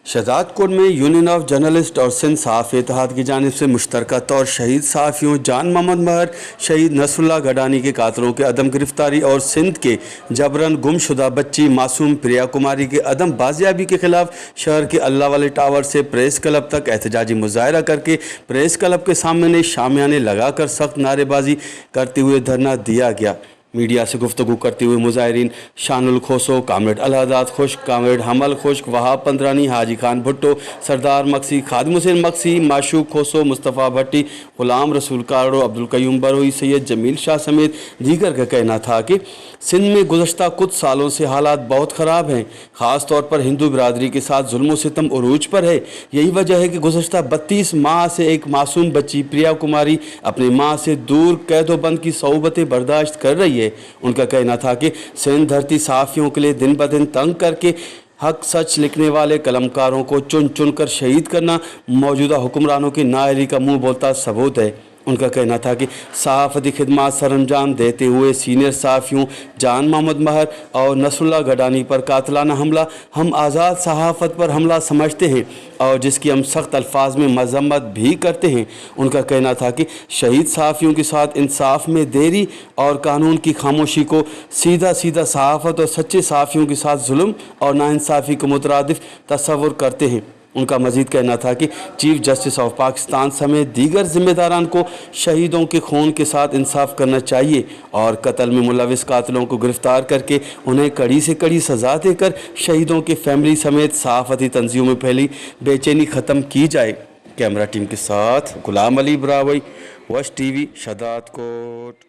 Shahzad coat में union of journalist और सिंध सहाफ़ी इत्तेहाद की जानिब से मुश्तरका तौर शहीद सहाफ़ियों जान मोहम्मद महर, शहीद नसरुल्लाह गडानी के कातलों के अदम गिरफ्तारी और सिंध के जबरन गुमशुदा बच्ची मासूम प्रिया कुमारी के अदम बाजियाबी के खिलाफ शहर के अल्लाह वाले टावर से प्रेस क्लब तक एहतजाजी मुजाहरा करके प्रेस क्लब के सामने शामियाने लगाकर सख्त नारेबाजी करते हुए धरना दिया गया। मीडिया से गुफ्तगू करते हुए मुजाहिरीन शानुल खोसो, कामरेड अलहदाद खुश्क, कामरेड हमल खुश्क, वहाब पंद्रानी, हाजी खान भुट्टो, सरदार मक्सी, खादिम हुसैन मक्सी, माशूक खोसो, मुस्तफ़ा भट्टी, गुलाम रसूल कारो, अब्दुल कयूम बरोई, सैयद जमील शाह समेत दीगर का कहना था कि सिंध में गुज़श्ता कुछ सालों से हालात बहुत ख़राब हैं। ख़ास तौर पर हिंदू बिरादरी के साथ जुल्म सितम उरूज पर है। यही वजह है कि गुज़श्ता 32 माह से एक मासूम बच्ची प्रिया कुमारी अपनी माँ से दूर कैदोबंद की सौबतें बर्दाश्त कर रही है। उनका कहना था कि सिंध धरती सहाफ़ियों के लिए दिन ब दिन तंग करके हक सच लिखने वाले कलमकारों को चुन चुन कर शहीद करना मौजूदा हुक्मरानों की नाअहली का मुँह बोलता सबूत है। उनका कहना था कि सहाफ़ती खिदमात सरअंजाम देते हुए सीनियर सहाफ़ियों जान मोहम्मद महर और नसरुल्लाह गडानी पर कातलाना हमला हम आज़ाद सहाफ़त पर हमला समझते हैं और जिसकी हम सख्त अल्फाज में मज़म्मत भी करते हैं। उनका कहना था कि शहीद सहाफ़ियों के साथ इंसाफ में देरी और कानून की खामोशी को सीधा सीधा सहाफ़त और सच्चे सहाफ़ियों के साथ जुल्म और नाइंसाफ़ी को मुतरादिफ तस्वुर करते हैं। उनका मज़ीद कहना था कि चीफ जस्टिस ऑफ पाकिस्तान समेत दीगर ज़िम्मेदारान को शहीदों के खून के साथ इंसाफ करना चाहिए और कत्ल में मुलविस कातिलों को गिरफ़्तार करके उन्हें कड़ी से कड़ी सज़ा देकर शहीदों के फैमिली समेत सहाफ़ती तंजीमों में फैली बेचैनी ख़त्म की जाए। कैमरा टीम के साथ गुलाम अली ब्रावई, वश टीवी, शहजाद कोट।